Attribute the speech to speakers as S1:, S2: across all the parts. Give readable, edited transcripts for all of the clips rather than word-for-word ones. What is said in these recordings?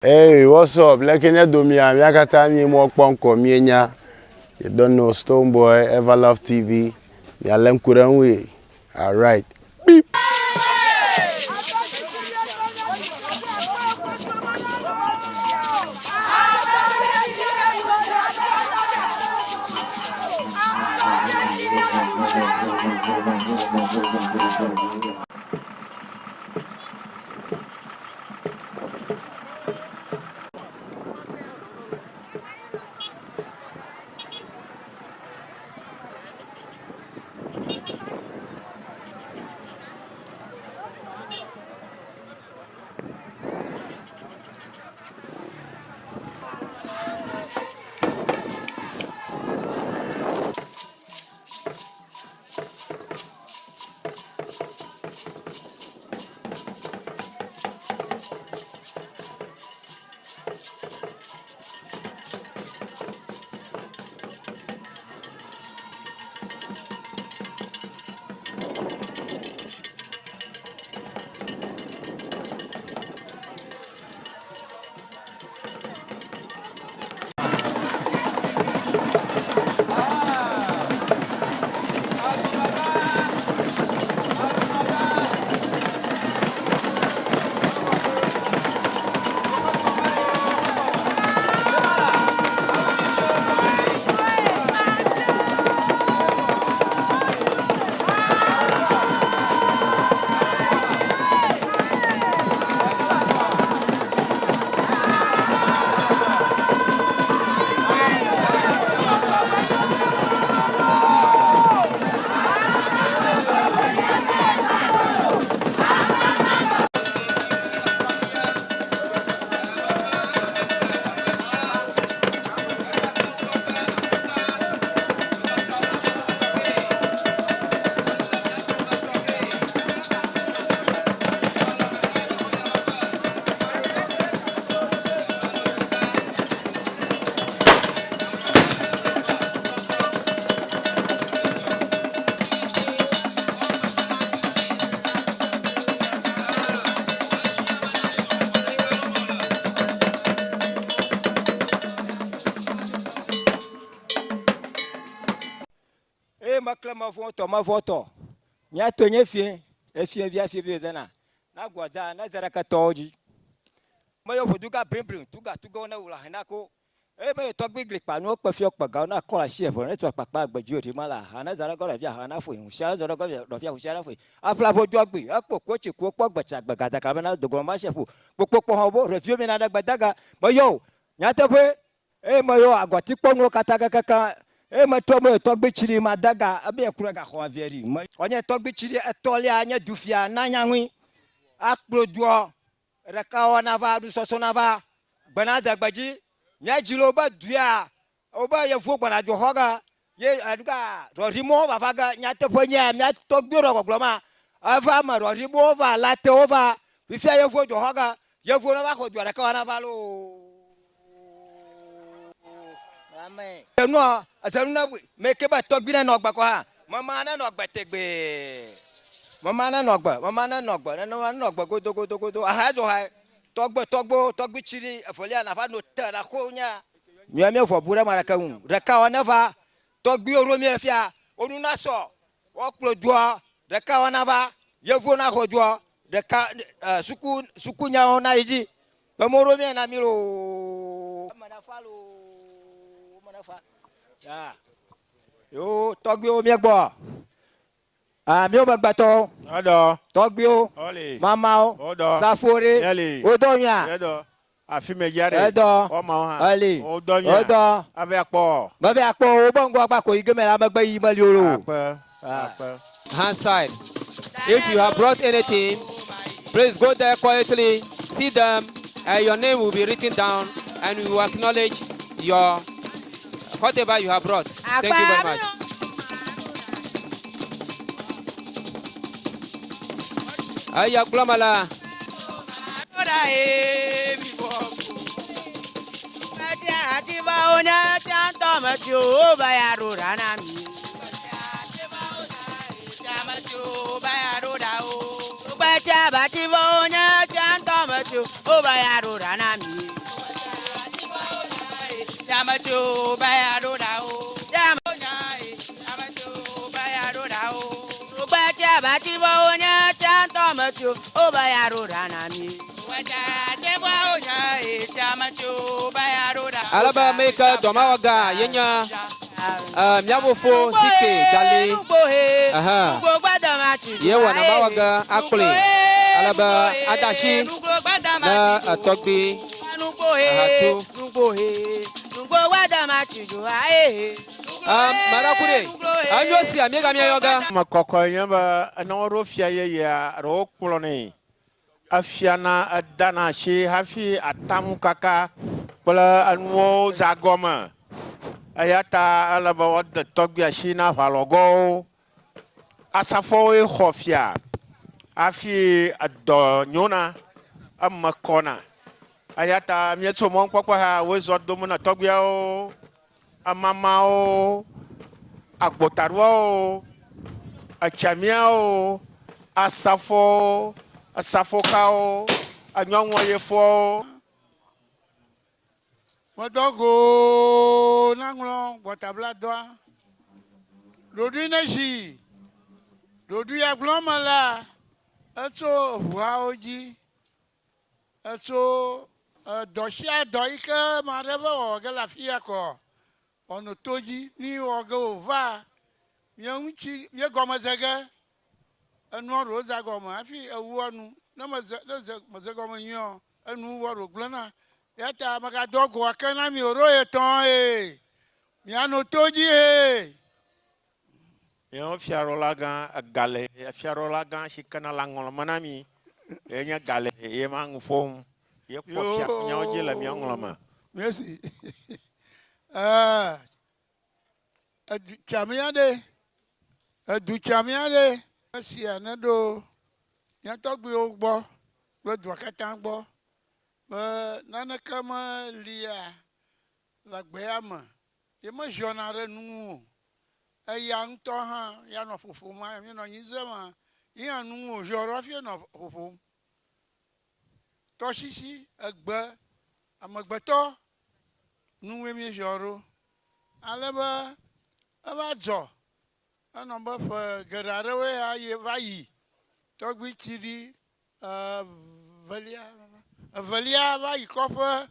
S1: Hey, what's up? Lekenya Domia, Miakata ni mo ponko mienya. You don't know Stonebwoy, Everlove TV. Mi alem kuranwe. All right. Beep.
S2: Ma voto. Nya to nye fie, e fie via fie via zana. Na gwaza na zara ka toji. Ma yo fuduka brim tuga na ula hanako. E ma to gbigli pa no pa fie pa ga na ko la chef ne to pa agbeju ti mala. Hana zara go la via hana fu hu sha zara go do via hu sha fu. Afla bo jo gbi, apo ko chi ko po gbacha gbagada ka na dogo ma chef. Popo ho bo review mi na da gbadaga. Ma yo, nya te fe e ma yo agoti po no kataga kaka. E ma to mo to gbe chiri ma daga abe ekura ga ho avieri onye to gbe chiri etole anya dufia na nyanwi akproduo reka ona va du soso na va gbana zagbaji nya jilo ba dua oba ye fu gbana jo hoga ye aduga rorimo va vaga nya te ponya nya to gbe ro gogloma ava ma rorimo va late over fifia ye fu jo hoga ye fu na va ko jo reka ona va lo amen no asanuna make ba togbina no gba ko ha mama na no gba tegbe mama na no gba godo aha zo ha togbo chiri afolia na fa no ta na ko nya mi fo bura mara kan reka ona va togbi oromi afia onu na so o kploduo reka ona va yevu na hoduo reka suku nya ona yiji pemoromi na miro mana falo ah yo togbi o mi egbo mi o magbato
S3: odo
S2: togbi o mama o safore odonya
S3: edo afimejare
S2: edo
S3: o ma ha odonya
S2: odo
S3: abe akpo
S2: o bongo agba ko igemela magba yi mali oro
S4: hand side. If you have brought anything, please go there quietly, see them, and your name will be written down, and we will acknowledge your whatever you have brought. Thank you very much. Aya Glamala.
S5: Ubacha bativonya chantomachu ubayaru ranami. Yamachu bayaru rao. Yamachu bayaru rao. Ubacha bativonya chantomachu ubayaru ranami.
S4: Alaba meka domawaga yenya miamofo sike gali aha yewa na mawaga akule alaba adashi na atogbi ahatu marakure anyosi amiega miayoga
S3: makoko yamba anoro fia ye ya ro kulone afiana adana shi hafi atamu kaka pala anwo zagoma ayata alaba wadda togbia shi na halogo asafo e khofia afi ado nyona amakona ayata mieto mon kwakwa ha wezo domo na togbia o amama o agbotarwa o achamia o asafo kao anyonwo yefo
S6: Modogo nanglo botabla doa rodu neji rodu ya glomala eto buaoji eto doshia doika mareba oga la fia ko ono toji ni oga ova mianchi mi gomazaga anu roza goma afi ewonu na mazagoma nyo anu woro glona yata maka dogo akana mi oro eton mi ano toji
S3: yo fiarola gan gale fiarola gan shikana langol manami enya gale ye mang fom ye ko fia nyaoje la mi angolama
S6: merci du chamiade si anado yatogbe ogbo lo du akata gbo nana kama lia la gbeama ye mo jona re nu ya nto ha ya no fufu ma mi no yizema ya nu joro fi no fufu to sisi agba amagbato nu we mi joro alaba abajo ana ba fa garare we aye vayi togbi chiri valia vayi kofa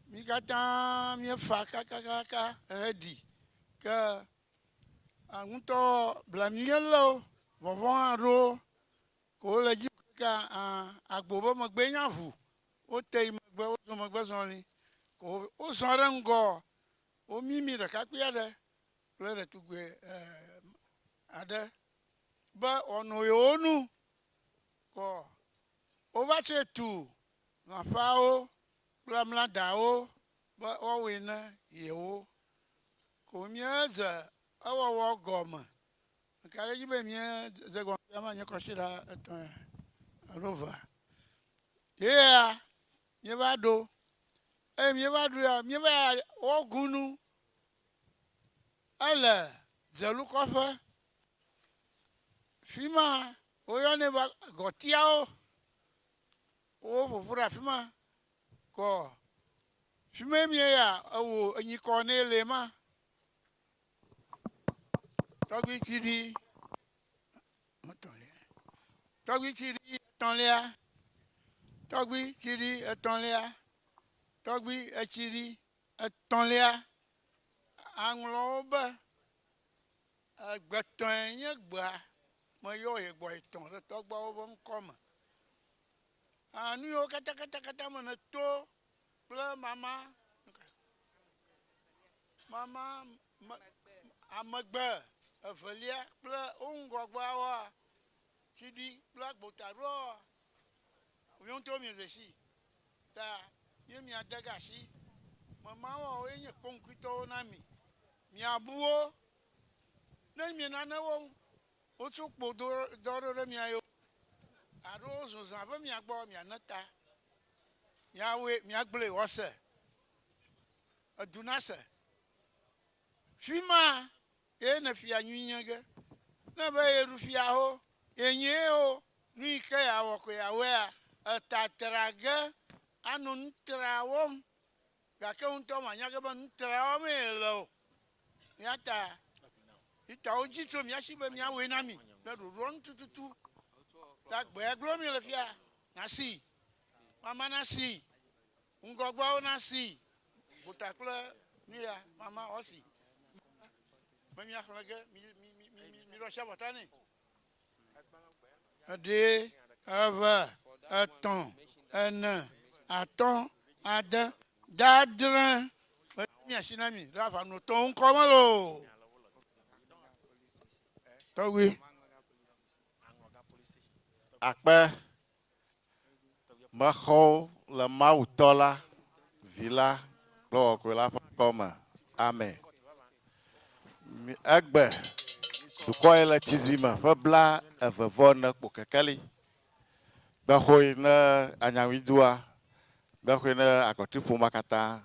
S6: mi kata mi fa kaka edi ka anto blamielo vovon aro ko le ji ka agbobo mo gbe yanfu o te magbe o so magbe so ni ko o so re ngo o mimi re ka pe ade le tu gbe ade ba ono yonu ko o ba che tu na fa o blamla da o ba o we na ye o ko mi aza awa wo goma kare ji be mi ze go ma nya ko shira rova yeah mi ba do mi ba do ya mi ba o gunu ala zelu kofa fima oyone ba gotiao o fofura fima ko fima mi ya awo anyi ko ne le ma togbi chidi togbi chidi tonlea togbi chidi tonlea togbi chidi tonlea anglo ba agbaton yen gba mo yo ye gbo iton re to gba o nko mo anu yo kata mo na to pla mama amagba afalia pla ungo gba wa chidi pla gbotaro oyon to mi zeshi ta ye mi adaga shi mama wa yen konkwito na mi abuwo na mi na na wo o tún po doro re mi ayo aro zunzan ba mi agbo mi anata yawe mi agbele wose adunase fima e na fi anyunya ge na ba e rufia ho enye o Nui ke ya wako ya wea. Tatrage. Anu ntrawom. Gake unto manyage ba ntrawom elo. Yata. Ita oji to mi ashibe mi awe na mi. Da run tututu. Da gbe glo mi le fia. Na si. Mama na si. Ngogba na si. Butakle ni ya mama osi. Mami akhlage mi ro shabatani. Ade ava aton ana aton ada dadran. Mi ashinami la fa no ton komalo. Towi
S3: Akpe Maho le Mautola Villa Lo Kwela Koma. Amen. Agbe Dukwa ele chizima Fabla Evevon Pukakali. Bahoi na Anyawidua. Bahoi na Akotipu Makata.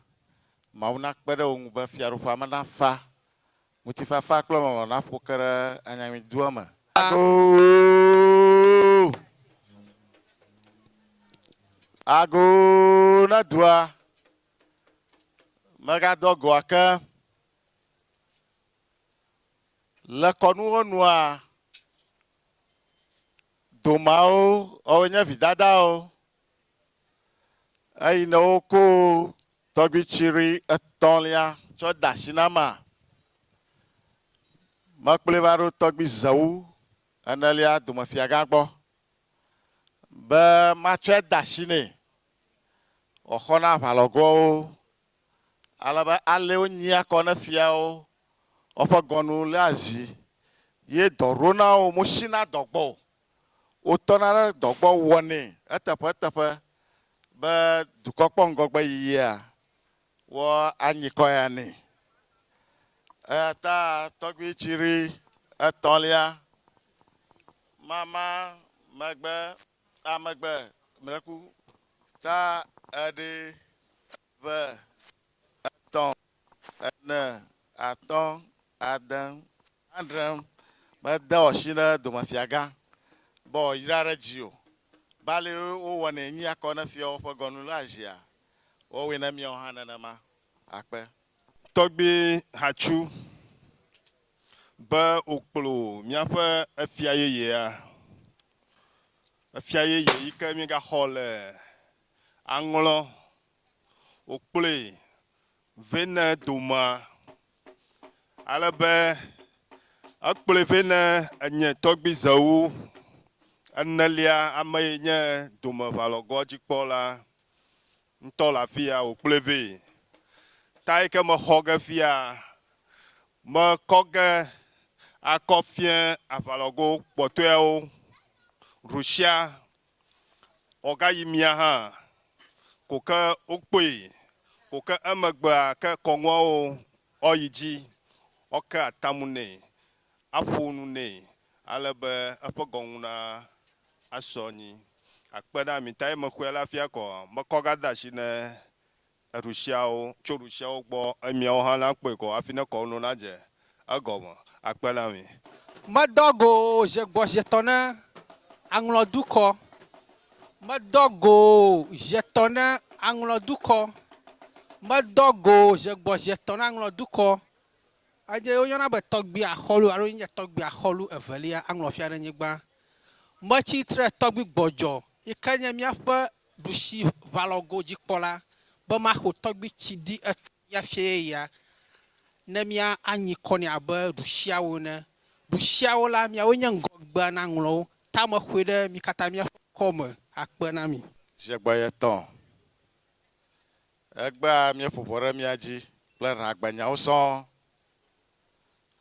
S3: Mauna kpede ong ba fiaru fama na fa. Mutifa fa klo na pukara Anyawidua ma. Ago na dua. Magado goaka. Le konu noa. Domao onya vidadao. Ai no ko togichiri atolia cho dashinama. Makplevaro togbi zau analia domafiagagbo. Ba machwe dashine. Ohona valogo. Alaba ale onya kona fiao. Ofa gonu lazi. Ye dorona o moshina dogbo. Otonara dogbo wone. Etapa. Ba dukokpo ngogba yia. Wo anyikoya ni. Ta togbi chiri atolia. Mama magbe amagbe mreku ta ade ve aton ene aton adan andram ba da oshina do mafiaga bo yirara jio bale o wona enyi akona fio fo gonu lajia o we na mi o hanana ma akpe
S7: Togbi hachu ba okplo miaƒe efia yeyea. Efia yeye yi ke mi ga xɔ le aŋlɔ okple vene doma ale be ekple vene enye tɔgbi zewu enelia ame yi nye domevalogo dzikpɔla ŋutɔ le afi ya okple ve ta yi ke mexɔ ge fia mekɔ ge akɔ fie avalogo kpɔtɔewo Rusia oga yi mia hã ko ke okpoe ko ke emegbea ke kɔŋuawo oyi dzi oke atamu nɛ aƒo nu nɛ ale be eƒe gɔŋu na asɔ nyi akpe na mi ta ye mexɔe le afia kɔ mekɔ ga de asi ne Rusiawo tso Rusiawo gbɔ emiawo hã na kpɔe kɔ hafi ne kɔnu na dze egɔme akpe na mi.
S4: Medogo zegbɔzetɔne aŋlɔdukɔ. Medogo zetɔne aŋlɔdukɔ. Medogo zegbɔzetɔne aŋlɔdukɔ. Ade wonyana be tɔgbi axɔlu alo nye tɔgbi axɔlu evelia aŋlɔfia ɖe nyigba. Metsitre tɔgbi gbɔdzɔ yi ke nye míaƒe ɖusi valogo dzikpɔla be maxɔ tɔgbi tsi ɖi ya fie ya ne mía anyi kɔnɛ abe ɖusiawo ne. Ɖusiawo la miawo nye ŋgɔgbe na ŋlɔwo. Tame xoe ɖe mi katã míaƒe kɔme akpe na mi.
S3: Zegbayetɔ. Egbea míeƒoƒo ɖe mía dzi kple ɖagbenyawo sɔŋ.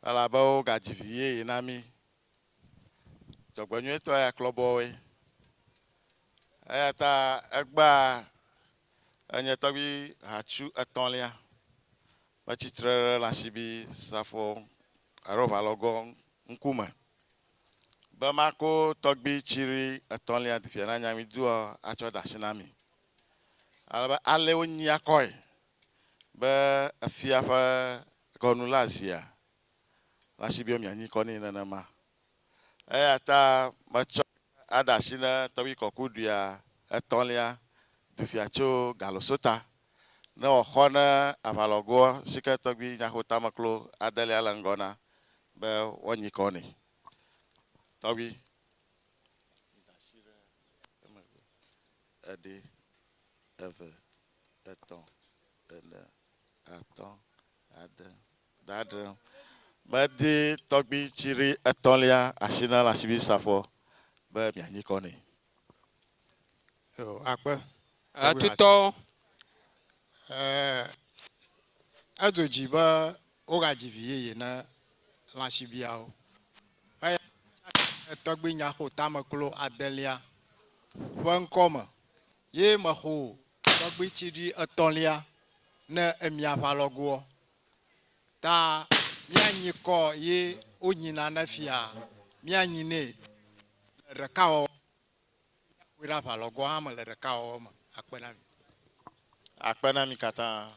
S3: Elabe wo gadzi vi yeye na mi. Dzɔgbenyuietɔ ya klɔbɔwoe. Eya ta egbea enye tɔgbi hatsu etɔ̃lia. Metsitre ɖe le asibi safo alo valogo ŋkume. Be mako tɔgbi tsiri etɔ̃lia fia na nyamidua atsɔ da asi na mi. Alebe ale wonyi akɔe be efia ƒe gɔnu le azia. Le asibi mianyi kɔ nɛ nenema. Eya ta metsɔ adashi na tɔbi kɔkuduya etɔ̃lia du fia tso galosota ne wòxɔ ne aʋalɔgoa si ke tɔgbi nyaxotameklo adelia le ŋgɔ na be woanyi kɔ nɛ tɔgbi eɖe eve etɔ̃ ene atɔ̃ ade dadre medi tɔgbi tsiri etɔ̃lia asi na le asibi safo be mianyi kɔ nɛ.
S8: Akpe.
S4: Tutɔ.
S8: Edzodzi be wogadzi vi yeye na lãsibiawo. Etɔgbi nyaxotameklo adelia ƒe ŋkɔme ye mexo tɔgbi tsiri etɔ̃lia ne emiaƒe alɔgoa ta mianyi kɔ ye wonyina ne fia mianyi nɛ le ɖekawɔwɔ ɖe aʋalɔgoa hã me le ɖekawɔwɔ me. Akpe na mi.
S3: Akpe na mi katã.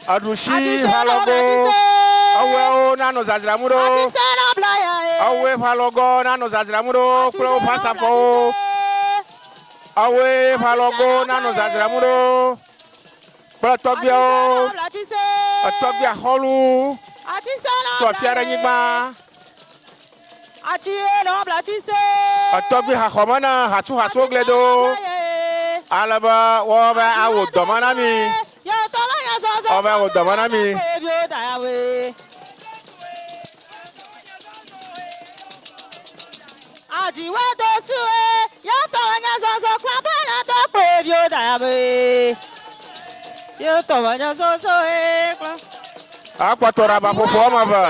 S9: Adushi halogo awe nano zazramuro awe halogo nano zazramuro klo pasafo awe halogo nano zazramuro klo tobio tobia holu tofia nyigba tobia hakomana hatu gledo alaba woba awo domana mi ọba ẹ̀wọ̀n dọ̀mọ́ná mi.
S10: Àjíwé tó súwé yóò tọ̀ wọ́nyá sọ̀sọ̀ kún abẹ́rẹ́ tó pè bí ó dàyà bẹ́. Yóò tọ̀ wọ́nyá sọ̀sọ̀ kún.
S9: Akpọ̀tọ̀ raba fòfò ọmọ fẹ.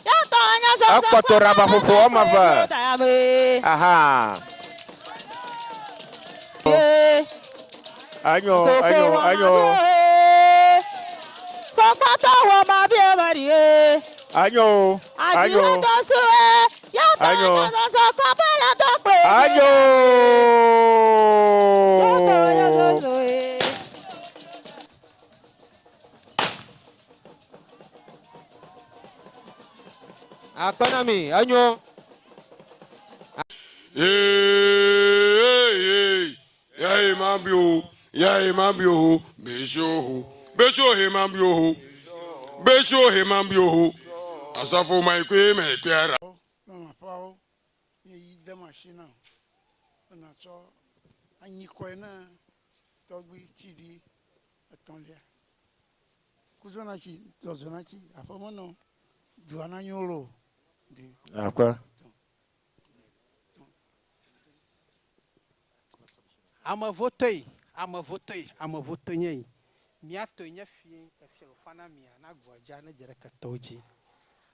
S10: Yóò tọ̀ wọ́nyá sọ̀sọ̀ kún
S9: Akpọ̀tọ̀ raba fòfò ọmọ fẹ. Aha. Anyo.
S10: Sọpọ́tọ̀ wọ máa bí ẹ máa rí e.
S9: Anyo.
S10: Àjíwé tó súwé yóò tọ̀ wọ́nyá sọ̀sọ̀ kún abẹ́rẹ́ tó pè bí.
S9: Anyo.
S10: Yóò tọ̀ wọ́nyá sọ̀sọ̀
S4: Akpanami, anyo.
S11: Ya mambio, ya mambio, besho he mambio, besho he mambio. Asafo mai kwe me kwara.
S6: Na pao ye de machine na so anyi ko na togbi tidi etonlia. Kuzona chi, dozona chi, afomono duana nyolo.
S9: Akwa.
S12: Ama votei nye. Miato nye fie fana mia na gwaja na jere katoji.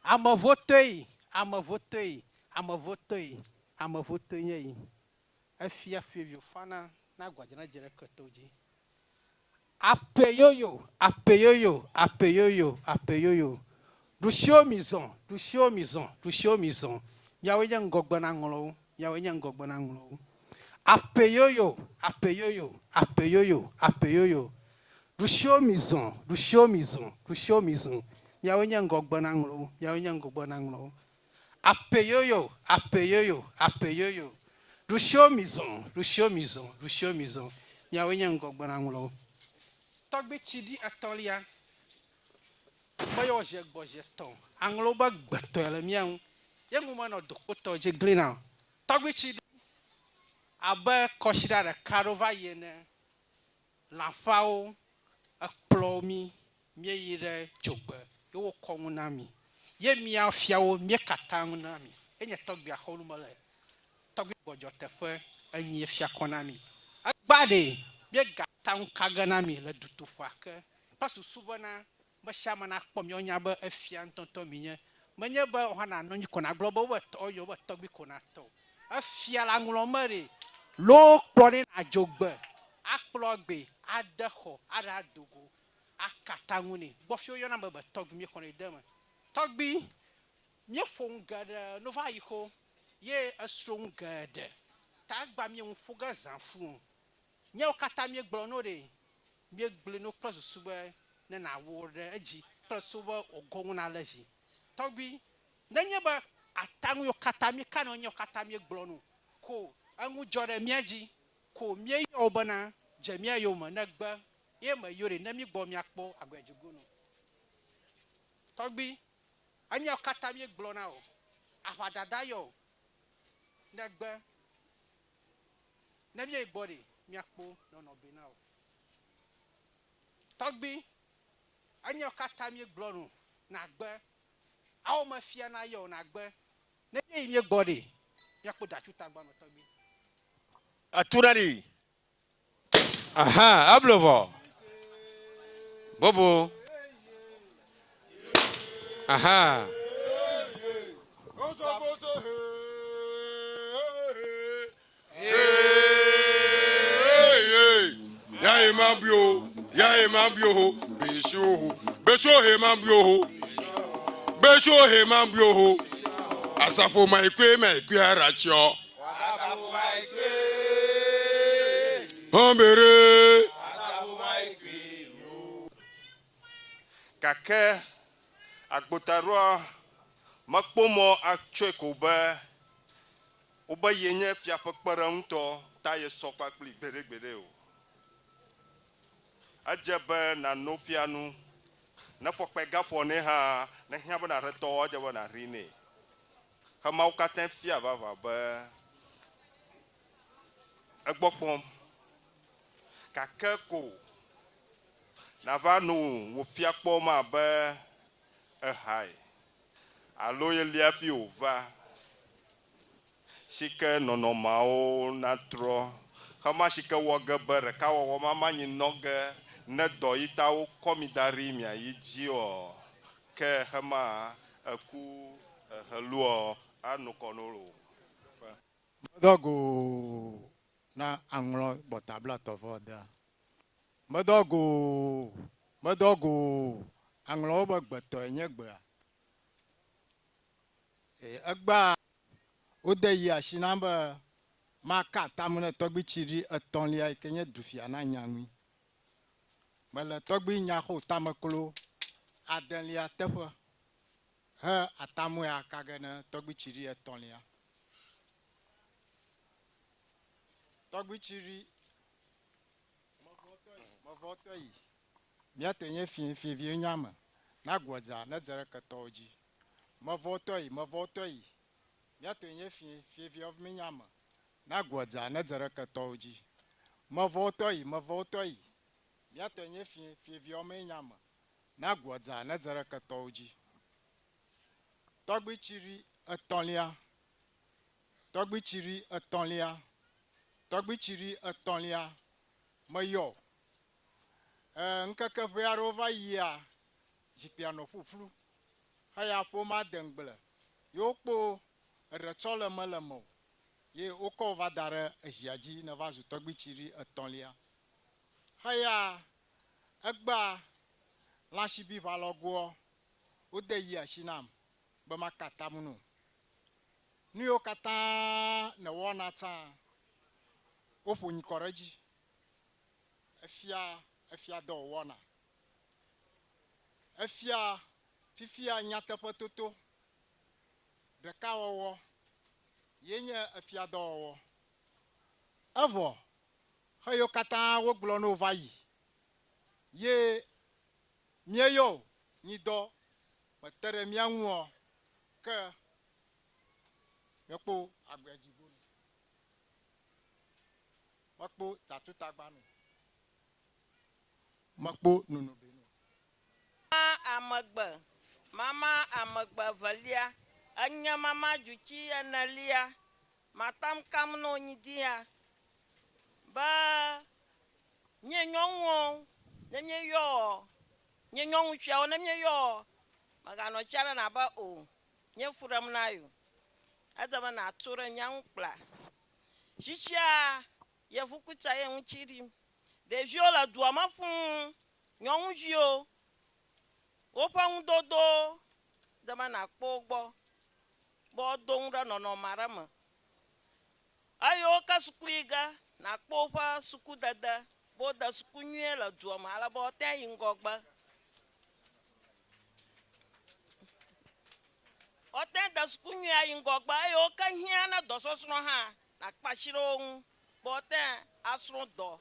S12: Ama votei nye. Afia fie fana na gwaja na jere katoji. Apeyoyo. Du show mizon. Yawe ngogba na ngolo. Apeyoyo. Du show mizon. Yawe ngogba na ngolo. Apeyoyo. Du show mizon. Yawe ngogba na ngolo. Togbe chidi atolia. Boyo je gboje ton. Anglo ba gbeto ele mian. Ye mu ma no dokoto je glina. Togbe chidi abe kɔshida ɖeka ɖo va yi ne lãfawo ekplɔ mi míeyi ɖe dzogbe ye wokɔ ŋu na mi ye mia fiawo míekata ŋu na mi enye tɔgbia xɔnu me le tɔgbi gbɔdzɔ teƒe enyi fia kɔ na mi Bade, bien gâtant kagana mi le du tout fois que parce que souvent ba chama na kpom yo nya ba afian tonton minye menye ba ohana no ni kona glo ba to yo ba to bi kona to afia la ngulo mare lo kplore na jogbe akplogbe adeho ara dogo akatanguni bofio yo na ba to bi mi kona dem togbi nye fongada no va yiko ye a strong god ta gba mi un foga zanfu nye o kata mi gbo no de mi gble no plus suba na na wo de aji plus suba ogon na laji togbi na nye ba atangu yo kata mi kan onye kata mi gbo no ko angu jore mi aji ko mi ye obana je mi ayo ma na gba ye ma yore na mi gbo mi akpo agbajugo no togbi anya kata mi gbo na o awadada yo na gba na mi body mi akpo no no be now togbi anya kata mi gbo no na gba awo ma fia na yo na gba na mi body mi akpo da chuta gba no togbi
S7: Aturari.
S4: Aha, ablovo. Bobo. Aha.
S11: Yaye mambio, yaye mambio, besho he mambio, besho he mambio. Asafo maikwe aracho. Hombere.
S7: Kake agbotarua makpomo atwe ko ba oba yenye fia pekpere nto ta ye sokpa kpli gbedegbede o ajebe na nofianu na fokpe gafo ne ha na hia ba na reto ajebe na rine kama ukaten fia baba ba egbopom kake ko na va no wo fia kpo ma ba ehai alo ye liafi ova shike nonomao natro kama shike woge bere ka wo mama nyi noge ne do itawo komidari mia yiji o ke hama aku heluo anukonolo
S8: Medogo na anglo botabla tovoda. Medogo anglo ba gbeto enyegba. Agba ode yi ashinamba maka tamune togbi chiri etonlia ikenye dufia na nyangwi. Mele togbi nyako tamaklo adenlia tefa. He atamu ya kagene togbi chiri etonlia. Togbi chiri mavoto yi. Miato nye fi nyama. Na gwadza na zere katoji. Mavoto yi. Miato nye fi of minyama. Na gwadza na zere katoji. Mavoto yi. Miato nye fi of minyama. Na gwadza na zere katoji. Togbi chiri etonlia. Togbi chiri mayo. Nkeke viaro va yia. Jipiano fuflu. Haya foma dengle. Yokpo retsole melemo. Ye oko va dare ejiaji na va zu togbi chiri etonlia. Haya egba lanshibi va logo. Ode yia shinam. Bama katamunu. Nuyo kata na wona ta. Opo nyikoreji. Efia do wona. Fifia nyatepo toto. Deka wowo. Yenye efia do wowo. Evo. Hayo kata woglo no vayi. Ye mieyo nido. Matere mianwo. Ke Yoko agbejigo. Makpo tatuta gbanu. Makpo nunubenu.
S10: Mama amagba valia. Anya mama juchi analia. Matam kamno nyidia.
S13: ba nye nyɔŋuwo ne míeyɔ nye nyɔŋu tsiawo ne míeyɔ meganɔ tsia ɖe nabe o nye fu ɖem na yo ede be natu ɖe nya ŋu kpla tsitsia yevu kutsa ye ŋutsi ɖim ɖeviwo le dua me fũu nyɔŋuviwo woƒe ŋudodo de be nakpɔ wo gbɔ be wodo ŋu ɖe nɔnɔme aɖe me eye wo ke suku yi ge nakpɔ woƒe sukudede be wode suku nyuie le dua me ale be woate yi ŋgɔgbe wote de suku nyuie ayi ŋgɔgbe eye wo ke hiã ne dɔsɔsrɔ̃ hã nakpa asi ɖe wo ŋu be wote asrɔ̃ dɔ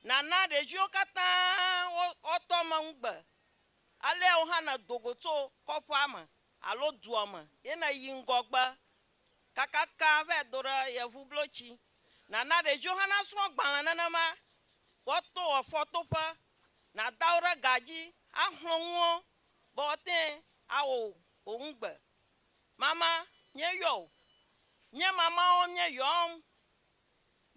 S13: nana ɖeviwo katã wotɔ me ŋugbe alewo hã ne dogo tso kɔƒea me alo dua me yene yi ŋgɔgbe kakaka va do ɖe yevu blotsi nana ɖeviwo hã nasrɔ̃ gbalẽ nenema woto afɔtoƒe nadawo ɖe gadzi axlɔ ŋuwo be wote awɔ wo ŋugbe mama nye yɔ nye mamawo nye yɔm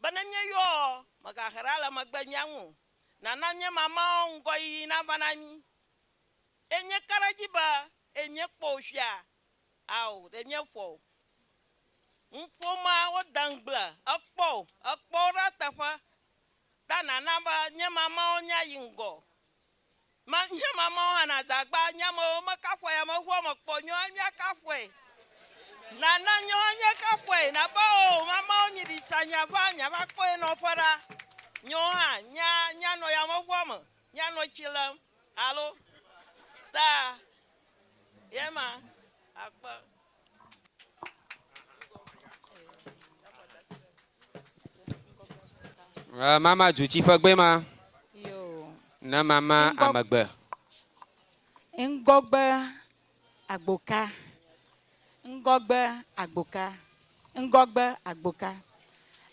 S13: be ne míeyɔ megahe ɖa le megbe mía ŋu nana nye mamawo ŋgɔyiyi nava na mí enye ka ɖe dzi be emiekpɔ fia ao ɖe miefɔ ŋuƒoma wode ŋgble ekpɔ ɖe teƒe ta nana be nye mamawo nya yi ŋgɔ nye mamawo hã nadzagba nye amewo mekafɔe yameʋua me kpɔ nyoa míakafɔe nana nyoa nye kafɔe nabe o mamawo nyi ɖitsa nyava kpɔe nɔƒe ɖa nyowo hã nyanɔ yameʋua me nyanɔ tsi lem alo ta yema akpe
S4: Mama dzuti ƒe gbe ma.
S14: Yo.
S4: Na mama amegbe.
S14: Ngɔgbe agboka. Ngɔgbe agboka. Ngɔgbe agboka.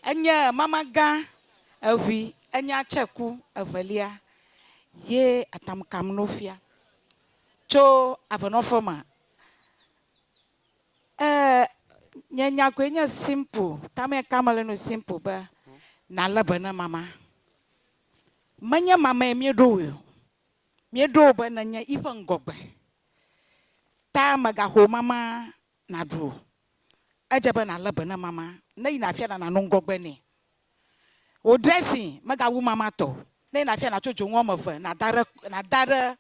S14: Enye mama gã eʋui enye atseku evelia ye atamkam nofia. Tso avenɔƒe me. Nye nyakoe nye simple. Tame kamele no simple be na lebe ne mama. Menye mama e mieɖo o. Mieɖo be nenye ife ŋgɔgbe. Ta megaho mama na ɖu. Edze be na lebe ne mama. Ne yina afia na no ŋgɔgbe ne. O dressing megawu mama tɔ. Ne yina afia na tso dzonu wɔme eve na da ɖe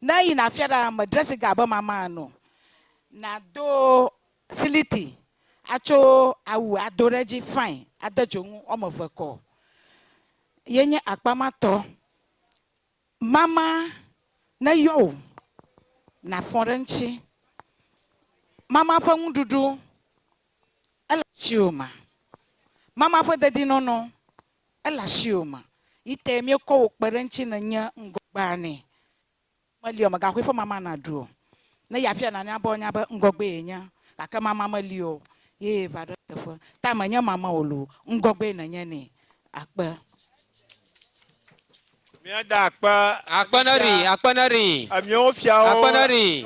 S14: ne yina afia na me dressing ga be mama no. Na do siliti. Atso awu ado ɖe dzi fine ade dzonu wɔme eve kɔ yenye akpamatɔ mama ne yɔ na fɔ ɖe ŋtsi mama ƒe ŋuɖuɖu ele asiwò me mama ƒe dedinɔnɔ ele asiwò me yite miekɔ wò kpe ɖe ŋtsi ne nye ŋgɔgbea ne meli o megaxɔe ƒe mama na ɖu o ne yafia na be nya be ŋgɔgbe ye nye gake mama meli o ye va ɖe teƒe ta menye mama o lo ŋgɔgbe nenye ne akpe
S9: Miada akpe
S4: akpeneri
S9: amiawo fiawo
S4: akpeneri